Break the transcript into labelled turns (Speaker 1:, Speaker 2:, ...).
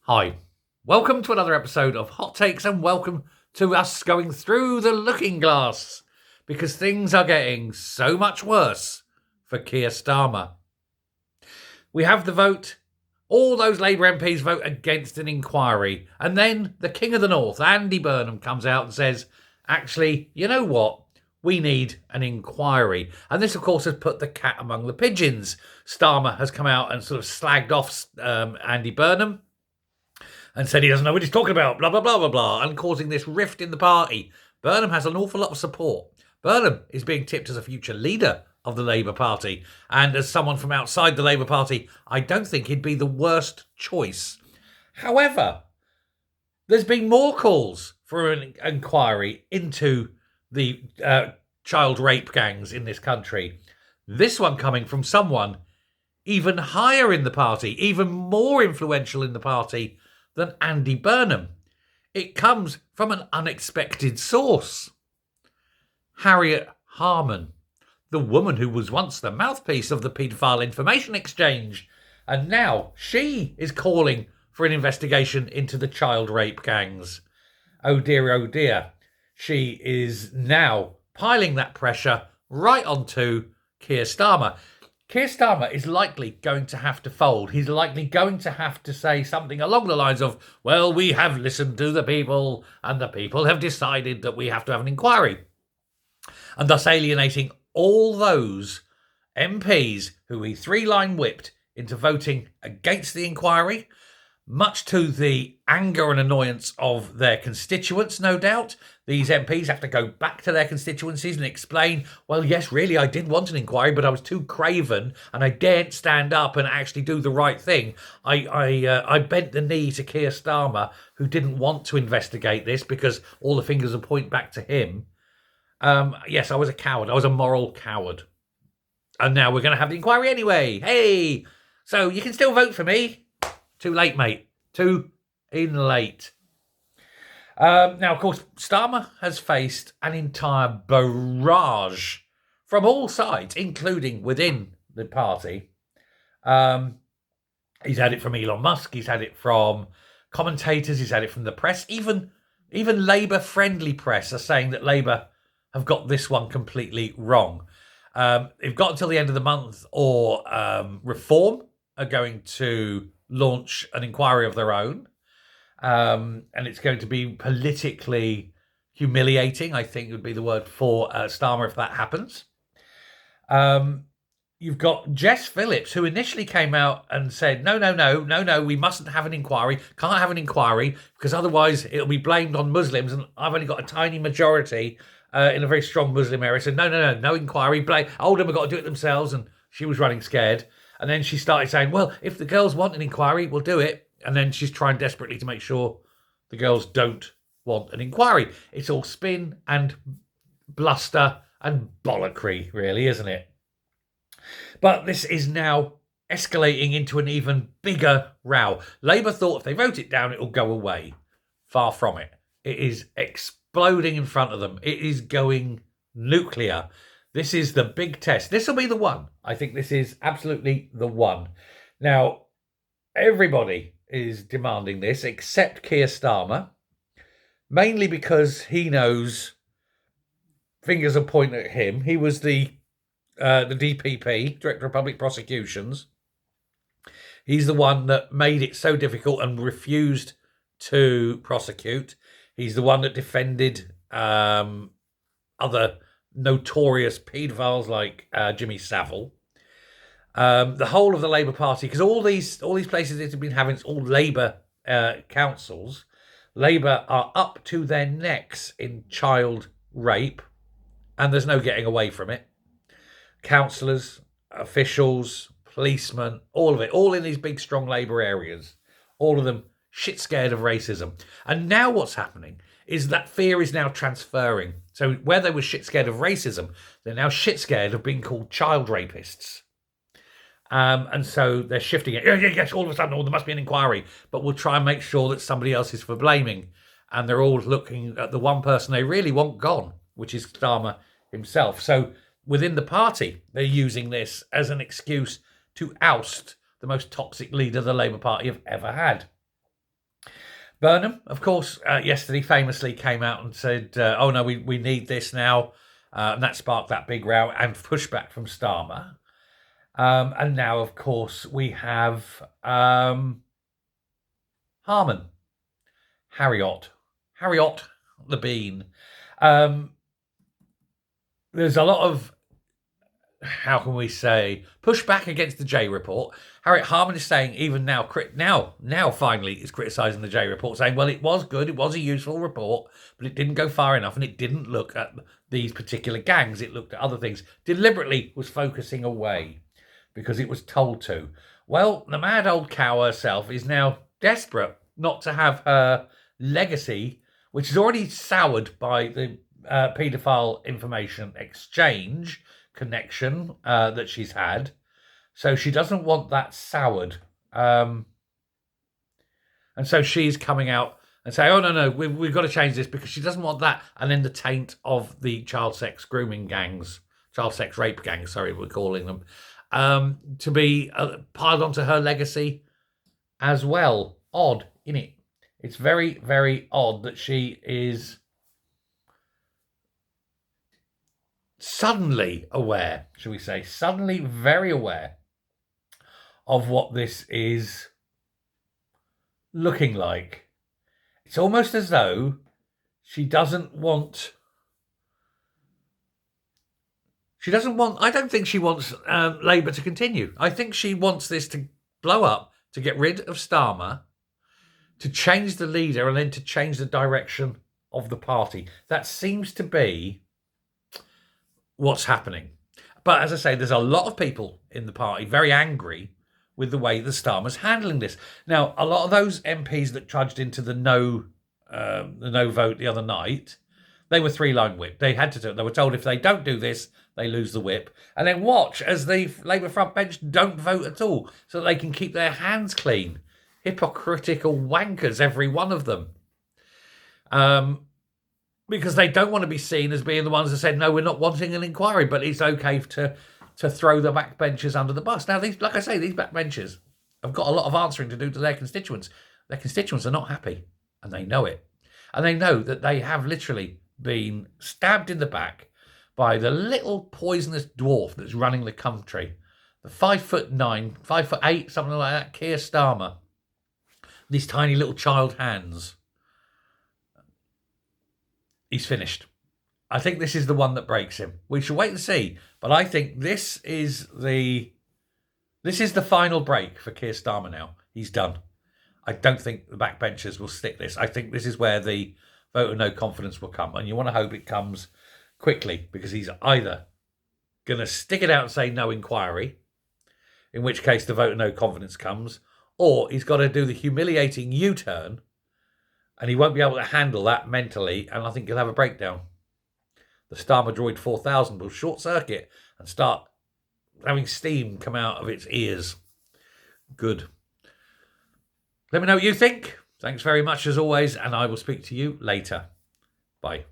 Speaker 1: Hi, welcome to another episode of Hot Takes and welcome to us going through the looking glass because things are getting so much worse for Keir Starmer. We have the vote. All those Labour MPs vote against an inquiry. And then the King of the North, Andy Burnham, comes out and says, actually, you know what? We need an inquiry. And this, of course, has put the cat among the pigeons. Starmer has come out and sort of slagged off Andy Burnham and said he doesn't know what he's talking about, blah, blah, blah, blah, blah, and causing this rift in the party. Burnham has an awful lot of support. Burnham is being tipped as a future leader of the Labour Party. And as someone from outside the Labour Party, I don't think he'd be the worst choice. However, there's been more calls for an inquiry into the child rape gangs in this country. This one coming from someone even higher in the party, even more influential in the party than Andy Burnham. It comes from an unexpected source. Harriet Harman, the woman who was once the mouthpiece of the paedophile information exchange, and now she is calling for an investigation into the child rape gangs. Oh dear, she is now piling that pressure right onto Keir Starmer. Keir Starmer is likely going to have to fold. He's likely going to have to say something along the lines of, well, we have listened to the people and the people have decided that we have to have an inquiry. And thus alienating all those MPs who he three-line whipped into voting against the inquiry, much to the anger and annoyance of their constituents, no doubt. These MPs have to go back to their constituencies and explain, well, yes, really, I did want an inquiry, but I was too craven and I daren't stand up and actually do the right thing. I bent the knee to Keir Starmer, who didn't want to investigate this because all the fingers would point back to him. Yes, I was a coward. I was a moral coward. And now we're going to have the inquiry anyway. Hey, so you can still vote for me. Too late, mate. Too in late. Now, of course, Starmer has faced an entire barrage from all sides, including within the party. He's had it from Elon Musk. He's had it from commentators. He's had it from the press. Even Labour-friendly press are saying that Labour have got this one completely wrong. They've got until the end of the month, or Reform are going to launch an inquiry of their own. And it's going to be politically humiliating, I think would be the word for Starmer if that happens. You've got Jess Phillips, who initially came out and said, no, we mustn't have an inquiry, can't have an inquiry, because otherwise it'll be blamed on Muslims, and I've only got a tiny majority in a very strong Muslim area, so no inquiry, Oldham have got to do it themselves, and she was running scared. And then she started saying, well, if the girls want an inquiry, we'll do it. And then she's trying desperately to make sure the girls don't want an inquiry. It's all spin and bluster and bollockry, really, isn't it? But this is now escalating into an even bigger row. Labour thought if they vote it down, it will go away. Far from it. It is exploding in front of them. It is going nuclear. This is the big test. This will be the one. I think this is absolutely the one. Now, everybody is demanding this except Keir Starmer, mainly because he knows fingers are pointing at him. He was the DPP, Director of Public Prosecutions. He's the one that made it so difficult and refused to prosecute. He's the one that defended other notorious paedophiles like Jimmy Savile. The whole of the Labour Party, because all these places that have been having, it's all Labour councils. Labour are up to their necks in child rape, and there's no getting away from it. Councillors, officials, policemen, all of it, all in these big, strong Labour areas, all of them shit scared of racism. And now what's happening is that fear is now transferring. So where they were shit scared of racism, they're now shit scared of being called child rapists. And so they're shifting it. Yes, all of a sudden, there must be an inquiry, but we'll try and make sure that somebody else is for blaming. And they're all looking at the one person they really want gone, which is Starmer himself. So within the party, they're using this as an excuse to oust the most toxic leader the Labour Party have ever had. Burnham, of course, yesterday famously came out and said, oh no, we need this now. And that sparked that big row and pushback from Starmer. And now, of course, we have Harman. Harriot the Bean. There's a lot of, how can we say, pushback against the J report. Harriet Harman is saying, even now finally is criticising the J report, saying, well, it was good, it was a useful report, but it didn't go far enough and it didn't look at these particular gangs, it looked at other things. Deliberately was focusing away because it was told to. Well, the mad old cow herself is now desperate not to have her legacy, which is already soured by the paedophile information exchange connection that she's had. So she doesn't want that soured. And so she's coming out and saying, oh, no, we've got to change this because she doesn't want that. And then the taint of the child sex grooming gangs, child sex rape gangs, sorry, we're calling them, to be piled onto her legacy as well. Odd, innit? It's very, very odd that she is suddenly aware, shall we say, suddenly very aware of what this is looking like. It's almost as though she doesn't want, I don't think she wants Labour to continue. I think she wants this to blow up, to get rid of Starmer, to change the leader and then to change the direction of the party. That seems to be what's happening. But as I say, there's a lot of people in the party very angry with the way the Starmer's handling this. Now, a lot of those MPs that trudged into the no vote the other night, they were three-line whip. They had to do it. They were told if they don't do this, they lose the whip. And then watch as the Labour front bench don't vote at all so that they can keep their hands clean. Hypocritical wankers, every one of them. Because they don't want to be seen as being the ones that said, no, we're not wanting an inquiry, but it's okay to throw the backbenchers under the bus. Now, these, like I say, these backbenchers have got a lot of answering to do to their constituents. Their constituents are not happy, and they know it. And they know that they have literally been stabbed in the back by the little poisonous dwarf that's running the country. The 5'9", 5'8", something like that, Keir Starmer. These tiny little child hands. He's finished. I think this is the one that breaks him. We shall wait and see. But I think this is the final break for Keir Starmer now. He's done. I don't think the backbenchers will stick this. I think this is where the vote of no confidence will come. And you want to hope it comes quickly, because he's either going to stick it out and say no inquiry, in which case the vote of no confidence comes, or he's got to do the humiliating U-turn, and he won't be able to handle that mentally, and I think he'll have a breakdown. The Starmer Droid 4000 will short circuit and start having steam come out of its ears. Good. Let me know what you think. Thanks very much as always, and I will speak to you later. Bye.